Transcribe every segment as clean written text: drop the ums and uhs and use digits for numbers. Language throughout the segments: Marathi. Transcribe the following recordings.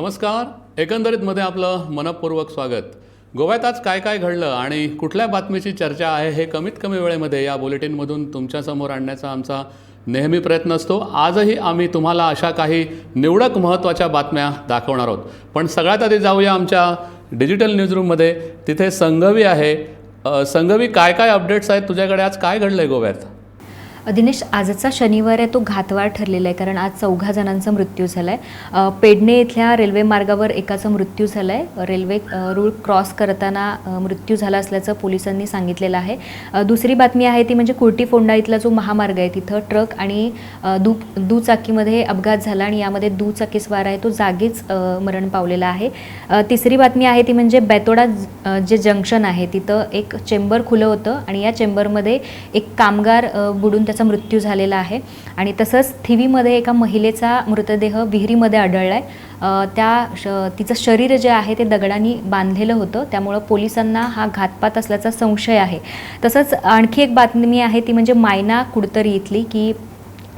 नमस्कार. एकंदरीतमध्ये आपलं मनपूर्वक स्वागत. गोव्यात आज काय काय घडलं आणि कुठल्या बातमीची चर्चा आहे हे कमीत कमी वेळेमध्ये या बुलेटिनमधून तुमच्यासमोर आणण्याचा आमचा नेहमी प्रयत्न असतो. आजही आम्ही तुम्हाला अशा काही निवडक महत्त्वाच्या बातम्या दाखवणार आहोत. पण सगळ्यात आधी जाऊया आमच्या डिजिटल न्यूजरूममध्ये. तिथे संघवी आहे. संघवी, काय काय अपडेट्स आहेत तुझ्याकडे? आज काय घडलं आहे गोव्यात? दिनेश, आजचा शनिवार आहे तो घातवार ठरलेला आहे, कारण आज 14 जणांचा मृत्यू झाला आहे. पेडणे इथल्या रेल्वे मार्गावर एकाचा मृत्यू झाला आहे. रेल्वे रूळ क्रॉस करताना मृत्यू झाला असल्याचं पोलिसांनी सांगितलेलं आहे. दुसरी बातमी आहे ती म्हणजे कुर्टीफोंडा इथला जो महामार्ग आहे तिथं ट्रक आणि दुचाकीमध्ये अपघात झाला आणि यामध्ये दुचाकीस्वार आहे तो जागीच मरण पावलेला आहे. तिसरी बातमी आहे ती म्हणजे बेतोडा जे जंक्शन आहे तिथं एक चेंबर खुलं होतं आणि या चेंबरमध्ये एक कामगार बुडून त्याचा मृत्यू झालेला आहे. आणि तसंच थिवीमध्ये एका महिलेचा मृतदेह विहिरीमध्ये आढळला आहे. तिचं शरीर जे आहे ते दगडांनी बांधलेलं होतं, त्यामुळं पोलिसांना हा घातपात असल्याचा संशय आहे. तसंच आणखी एक बातमी आहे ती म्हणजे मायना कुडतरी इथली की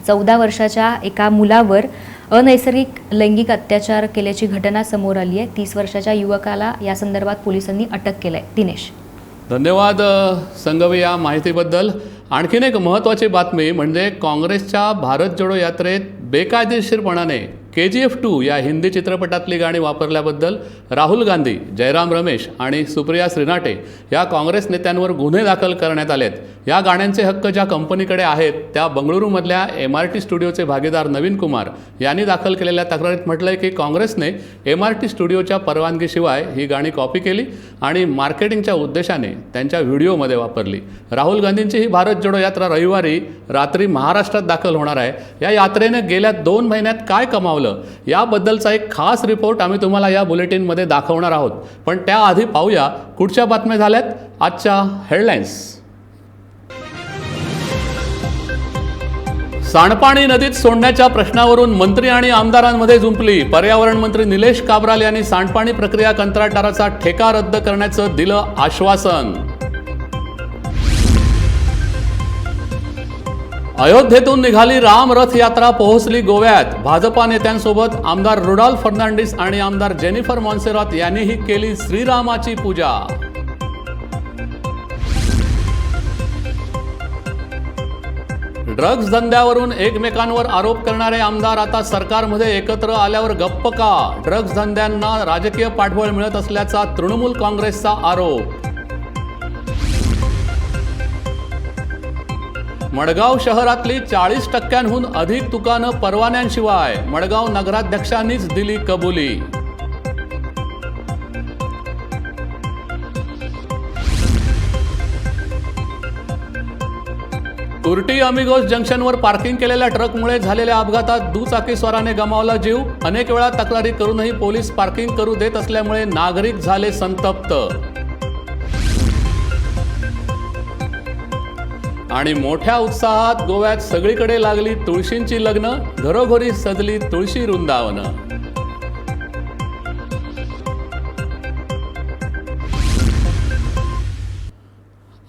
14 वर्षाच्या एका मुलावर अनैसर्गिक लैंगिक अत्याचार केल्याची घटना समोर आली आहे. 30 वर्षाच्या युवकाला या संदर्भात पोलिसांनी अटक केलं आहे. दिनेश, धन्यवाद संघवी या माहितीबद्दल. आणखीन एक महत्त्वाची बातमी म्हणजे काँग्रेसच्या भारत जोडो यात्रेत बेकायदेशीरपणाने KGF 2 या हिंदी चित्रपटातली गाणी वापरल्याबद्दल राहुल गांधी, जयराम रमेश आणि सुप्रिया श्रीनाटे या काँग्रेस नेत्यांवर गुन्हे दाखल करण्यात आलेत. या गाण्यांचे हक्क ज्या कंपनीकडे आहेत त्या बंगळुरूमधल्या MRT स्टुडिओचे भागीदार नवीन कुमार यांनी दाखल केलेल्या तक्रारीत म्हटलं आहे की काँग्रेसने MRT स्टुडिओच्या परवानगीशिवाय ही गाणी कॉपी केली आणि मार्केटिंगच्या उद्देशाने त्यांच्या व्हिडिओमध्ये वापरली. राहुल गांधींची ही भारत जोडो यात्रा रविवारी रात्री महाराष्ट्रात दाखल होणार आहे. या यात्रेने गेल्या 2 महिन्यात काय कमावलं याबद्दलचा एक खास रिपोर्ट आम्ही तुम्हाला या बुलेटिनमध्ये दाखवणार आहोत. पण त्याआधी पाहूया कुठच्या बातम्या झाल्यात आजच्या हेडलाईन्स. सांडपाणी नदीत सोडण्याच्या प्रश्नावरून मंत्री आणि आमदारांमध्ये जुंपली. पर्यावरण मंत्री निलेश काब्राल यांनी सांडपाणी प्रक्रिया कंत्राटदाराचा ठेका रद्द करण्याचं दिलं आश्वासन. अयोध्येतून निघाली राम रथ यात्रा पोहोचली गोव्यात. भाजपा नेत्यांसोबत आमदार रुडॉल्फ फर्नांडिस आणि आमदार जेनिफर मॉन्सेरात यांनीही केली श्रीरामाची पूजा. ड्रग्ज धंद्यावरून एकमेकांवर आरोप करणारे आमदार आता सरकारमध्ये एकत्र आल्यावर गप्प का? ड्रग्ज धंद्यांना राजकीय पाठबळ मिळत असल्याचा तृणमूल काँग्रेसचा आरोप. मडगाव शहरातली 40% अधिक दुकानं परवान्यांशिवाय. मडगाव नगराध्यक्षांनीच दिली कबुली. कुर्टी अमिगोस जंक्शनवर पार्किंग केलेल्या ट्रकमुळे झालेल्या अपघातात दुचाकीस्वाराने गमावला जीव. अनेक वेळा तक्रारी करूनही पोलीस पार्किंग करू देत असल्यामुळे नागरिक झाले संतप्त. आणि मोठ्या उत्साहात गोव्यात सगळीकडे लागली तुळशींची लग्न. घरोघरी सजली तुळशी वृंदावनं.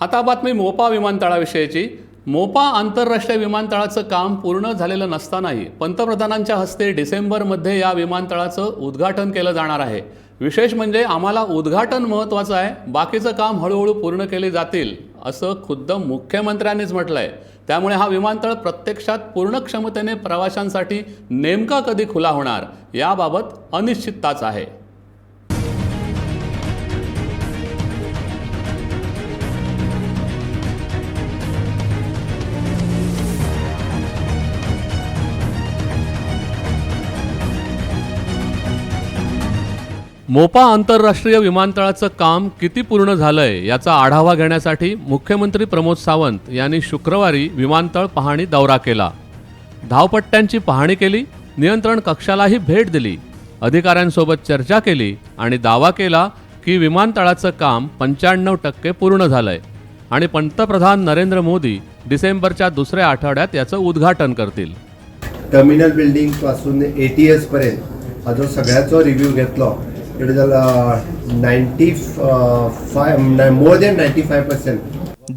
आता बातमी मोपा विमानतळाविषयीची. मोपा आंतरराष्ट्रीय विमानतळाचं काम पूर्ण झालेलं नसतानाही पंतप्रधानांच्या हस्ते डिसेंबरमध्ये या विमानतळाचं उद्घाटन केलं जाणार आहे. विशेष म्हणजे आम्हाला उद्घाटन महत्त्वाचं आहे, बाकीचं काम हळूहळू पूर्ण केले जातील असं खुद्द मुख्यमंत्र्यांनीच म्हटलं आहे. त्यामुळे हा विमानतळ प्रत्यक्षात पूर्ण क्षमतेने प्रवाशांसाठी नेमका कधी खुला होणार याबाबत अनिश्चितताच आहे. मोपा आंतरराष्ट्रीय विमानतळाचं काम किती पूर्ण झालंय याचा आढावा घेण्यासाठी मुख्यमंत्री प्रमोद सावंत यांनी शुक्रवारी विमानतळ पाहणी दौरा केला. धावपट्ट्यांची पाहणी केली, नियंत्रण कक्षालाही भेट दिली, अधिकाऱ्यांसोबत चर्चा केली आणि दावा केला की विमानतळाचं काम 95% पूर्ण झालंय आणि पंतप्रधान नरेंद्र मोदी डिसेंबरच्या दुसऱ्या आठवड्यात याचं उद्घाटन करतील. टर्मिनल बिल्डिंग पासून ATS पर्यंत हा जो सगळ्याचो रिव्ह्यू घेतलो, इट इज 95 मोर दॅन 95%.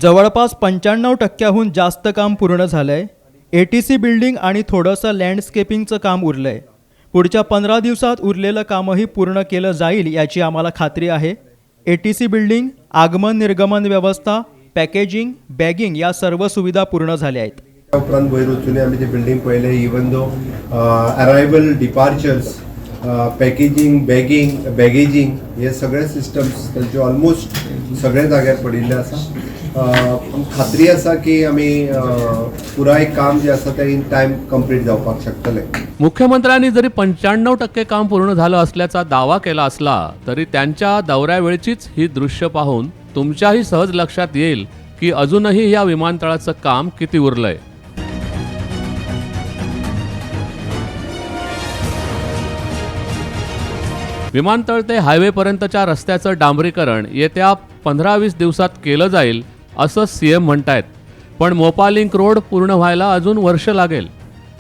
जवळपास 95%हून जास्त काम पूर्ण झालंय. ATC बिल्डिंग आणि थोडंसं लँडस्केपिंगचं काम उरलंय. पुढच्या 15 दिवसात उरलेलं कामही पूर्ण केलं जाईल याची आम्हाला खात्री आहे. ATC बिल्डिंग, आगमन निर्गमन व्यवस्था, पॅकेजिंग, बॅगिंग या सर्व सुविधा पूर्ण झाल्या आहेत. त्या उपरांत वयर वचून आमी ते बिल्डिंग पळयले. Even though arrival, departures, packaging, bagging हे सगळे सिस्टम्स त्यांचे ऑलमोस्ट सगळे जाग्यार पडिल्ले आसा. खात्री आसा की आमी पुराय काम जे आसा ते इन टायम कंप्लीट जावपाक शकतले. मुख्यमंत्र्यांनी जरी 95% काम पूर्ण झालं असल्याचा दावा केला असला तरी त्यांच्या दौऱ्यावेळचीच ही दृश्य पाहून तुमच्याही सहज लक्षात येईल की अजूनही या विमानतळाचं काम किती उरलंय. विमानतळ ते हायवेपर्यंतच्या रस्त्याचं डांबरीकरण येत्या 15-20 दिवसात केलं जाईल असं CM म्हणतायत. पण मोपा लिंक रोड पूर्ण व्हायला अजून वर्ष लागेल.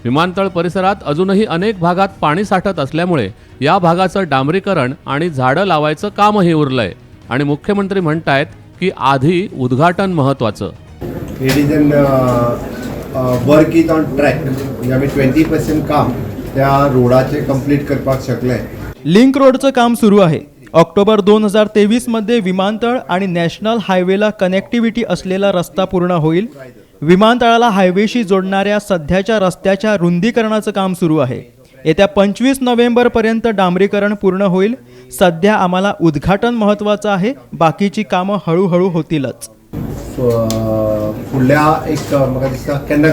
विमानतळ परिसरात अजूनही अनेक भागात पाणी साठत असल्यामुळे या भागाचं डांबरीकरण आणि झाडं लावायचं कामही उरलंय. आणि मुख्यमंत्री म्हणतायत की आधी उद्घाटन महत्त्वाचं. It is an work is on track. म्हणजे आमी 20% काम त्या रोडाचे कंप्लीट करपाक शकले. लिंक रोडचं काम सुरू आहे. ऑक्टोबर 2023 मध्ये विमानतळ आणि नॅशनल हायवेला कनेक्टिव्हिटी असलेला रस्ता पूर्ण होईल. विमानतळाला हायवेशी जोडणाऱ्या सध्याच्या रस्त्याच्या रुंदीकरणाचं काम सुरू आहे. येत्या 25 नोव्हेंबरपर्यंत डांबरीकरण पूर्ण होईल. सध्या आम्हाला उद्घाटन महत्त्वाचं आहे, बाकीची कामं हळूहळू होतीलच. फुडल्या एक म्हाका दिसता केन्ना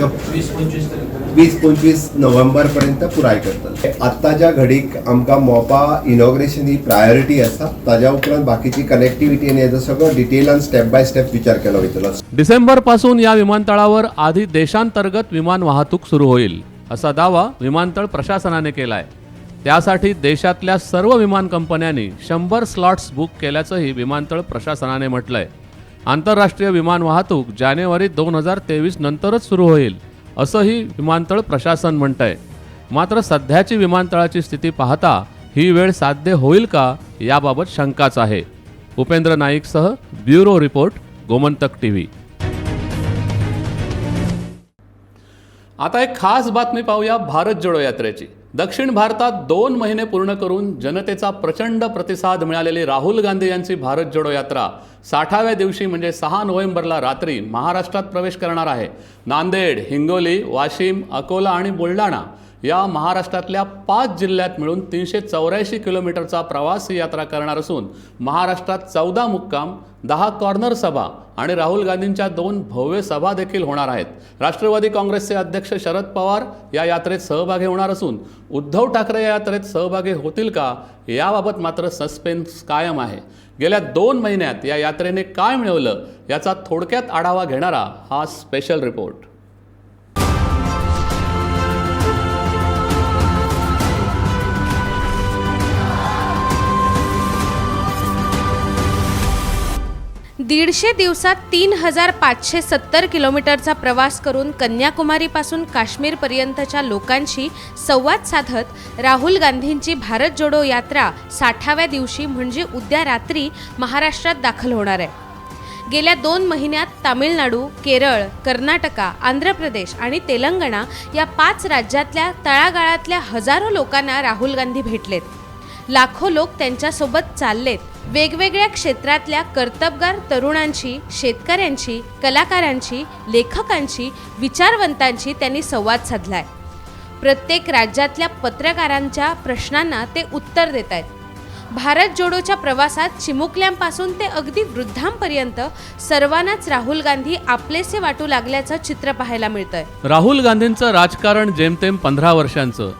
20-25 नोव्हेंबर पर्यंत पुराय करतले. आत्ताच्या घडीक आमकां मोपा इनॉग्रेशन ही प्रायोरिटी आसा. ताज्या उपरांत बाकीची कनेक्टिव्हिटी आनी हेजो सगळो डिटेलान स्टेप बाय स्टेप विचार केलो वयतलो. डिसेंबर पासून या विमानतळावर आधी देशांतर्गत विमान वाहतूक सुरू होईल असा दावा विमानतळ प्रशासनाने केलाय. त्यासाठी देशातल्या सर्व विमान कंपन्यांनी 100 स्लॉट्स बुक केल्याचंही विमानतळ प्रशासनाने म्हटलंय. आंतरराष्ट्रीय विमान वाहतूक जानेवारी 2023 नंतरच सुरू होईल असंही विमानतळ प्रशासन म्हणतंय. मात्र सध्याची विमानतळाची स्थिती पाहता ही वेळ साध्य होईल का याबाबत शंकाच आहे. उपेंद्र नाईकसह ब्युरो रिपोर्ट, गोमंतक TV. आता एक खास बातमी पाहूया भारत जोडो यात्रेची. दक्षिण भारतात 2 महिने पूर्ण करून जनतेचा प्रचंड प्रतिसाद मिळालेली राहुल गांधी यांची भारत जोडो यात्रा 60व्या दिवशी म्हणजे 6 नोव्हेंबरला रात्री महाराष्ट्रात प्रवेश करणार आहे. नांदेड, हिंगोली, वाशिम, अकोला आणि बुलढाणा या महाराष्ट्रातल्या 5 जिल्ह्यात मिळून 384 किलोमीटरचा प्रवास ही यात्रा करणार असून महाराष्ट्रात 14 मुक्काम, 10 कॉर्नर सभा आणि राहुल गांधींच्या 2 भव्य सभा देखील होणार आहेत. राष्ट्रवादी काँग्रेसचे अध्यक्ष शरद पवार या यात्रेत सहभागी होणार असून उद्धव ठाकरे या यात्रेत सहभागी होतील का याबाबत मात्र सस्पेन्स कायम आहे. गेल्या 2 महिन्यात या यात्रेने काय मिळवलं याचा थोडक्यात आढावा घेणारा हा स्पेशल रिपोर्ट. दीडशे दिवसात 3570 किलोमीटरचा प्रवास करून कन्याकुमारीपासून काश्मीरपर्यंतच्या लोकांशी संवाद साधत राहुल गांधींची भारत जोडो यात्रा 60व्या दिवशी म्हणजे उद्या रात्री महाराष्ट्रात दाखल होणार आहे. गेल्या 2 महिन्यात तामिळनाडू, केरळ, कर्नाटका, आंध्र प्रदेश आणि तेलंगणा या 5 राज्यातल्या तळागाळातल्या हजारो लोकांना राहुल गांधी भेटलेत. लाखो लोक त्यांच्यासोबत चाललेत. वेगवेगळ्या क्षेत्रातल्या कर्तबगार तरुणांची, शेतकऱ्यांची, कलाकारांची, लेखकांची, विचारवंतांची त्यांनी संवाद साधलाय. प्रत्येक राज्यातल्या पत्रकारांच्या प्रश्नांना ते उत्तर देत आहेत. भारत जोडोच्या प्रवासात चिमुकल्यांपासून ते अगदी वृद्धांपर्यंत सर्वांनाच राहुल गांधी आपलेसे वाटू लागल्याचं चित्र पाहायला मिळतंय. राहुल गांधींचं राजकारण जेमतेम 15 वर्षांचं,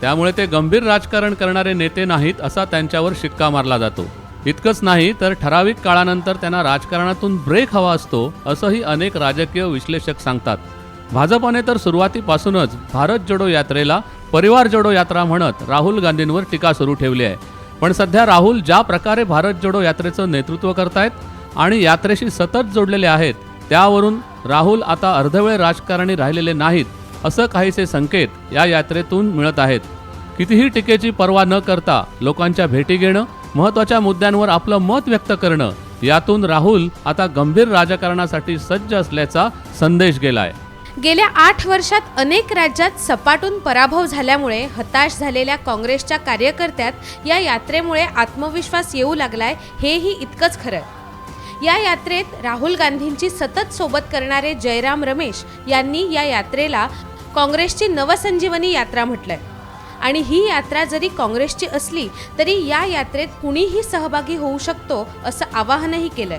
त्यामुळे ते गंभीर राजकारण करणारे नेते नाहीत असा त्यांच्यावर शिक्का मारला जातो. इतकंच नाही तर ठराविक काळानंतर त्यांना राजकारणातून ब्रेक हवा असतो असंही अनेक राजकीय विश्लेषक सांगतात. भाजपने तर सुरुवातीपासूनच भारत जोडो यात्रेला परिवार जोडो यात्रा म्हणत राहुल गांधींवर टीका सुरू ठेवली आहे. पण सध्या राहुल ज्या प्रकारे भारत जोडो यात्रेचं नेतृत्व करतायत आणि यात्रेशी सतत जोडलेले आहेत त्यावरून राहुल आता अर्धवेळ राजकारणी राहिलेले नाहीत असं काहीसे संकेत या यात्रेतून मिळत आहेत. कितीही टीकेची पर्वा न करता लोकांच्या भेटी घेणं, महत्त्वाच्या मुद्द्यांवर आपलं मत व्यक्त करणं, यातून राहुल आता गंभीर राजकारणासाठी सज्ज असल्याचा संदेश गेलाय. गेल्या 8 वर्षात अनेक राज्यात सपाटून पराभव झाल्यामुळे हताश झालेल्या काँग्रेसच्या कार्यकर्त्यात या यात्रेमुळे आत्मविश्वास येऊ लागलाय, हेही इतकंच खरं. या यात्रेत राहुल गांधींची सतत सोबत करणारे जयराम रमेश यांनी या यात्रेला काँग्रेसची नवसंजीवनी यात्रा म्हटलंय. आणि ही यात्रा जरी काँग्रेसची असली तरी या यात्रेत कुणीही सहभागी होऊ शकतो असं आवाहनही केलंय.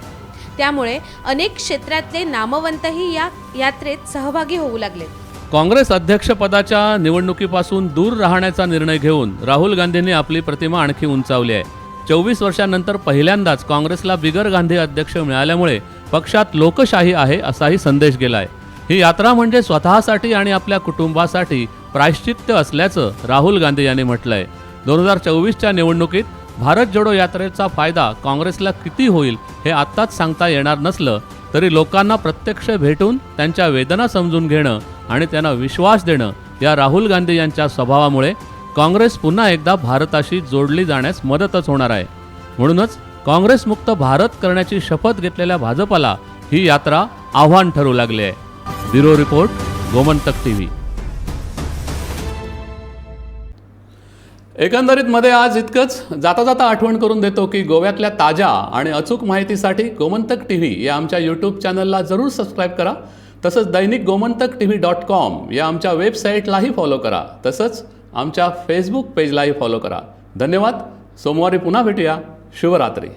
त्यामुळे अनेक क्षेत्रातले नामवंतही या यात्रेत सहभागी होऊ लागले. काँग्रेस अध्यक्षपदाच्या निवडणुकीपासून दूर राहण्याचा निर्णय घेऊन राहुल गांधींनी आपली प्रतिमा आणखी उंचावली आहे. 24 वर्षांनंतर पहिल्यांदाच काँग्रेसला बिगर गांधी अध्यक्ष मिळाल्यामुळे पक्षात लोकशाही आहे असाही संदेश गेला आहे. ही यात्रा म्हणजे स्वतःसाठी आणि आपल्या कुटुंबासाठी प्रायश्चित्त असल्याचं राहुल गांधी यांनी म्हटलं आहे. 2024च्या निवडणुकीत भारत जोडो यात्रेचा फायदा काँग्रेसला किती होईल हे आत्ताच सांगता येणार नसलं तरी लोकांना प्रत्यक्ष भेटून त्यांच्या वेदना समजून घेणं आणि त्यांना विश्वास देणं या राहुल गांधी यांच्या स्वभावामुळे काँग्रेस पुन्हा एकदा भारताशी जोडली जाण्यास मदतच होणार आहे. म्हणूनच काँग्रेसमुक्त भारत करण्याची शपथ घेतलेल्या भाजपाला ही यात्रा आव्हान ठरू लागली आहे. Bureau report, Gomantak TV. एकंदरीत मध्ये आज इतकंच. जाता जाता आठवण करून देतो की गोव्यातल्या ताज्या आणि अचूक माहितीसाठी गोमंतक टीव्ही या आमच्या यूट्यूब चॅनलला जरूर सबस्क्राईब करा. तसंच दैनिक गोमंतक TV.com या आमच्या वेबसाईटलाही फॉलो करा. तसंच आमच्या फेसबुक पेजलाही फॉलो करा. धन्यवाद. सोमवारी पुन्हा भेटूया. शुभरात्री.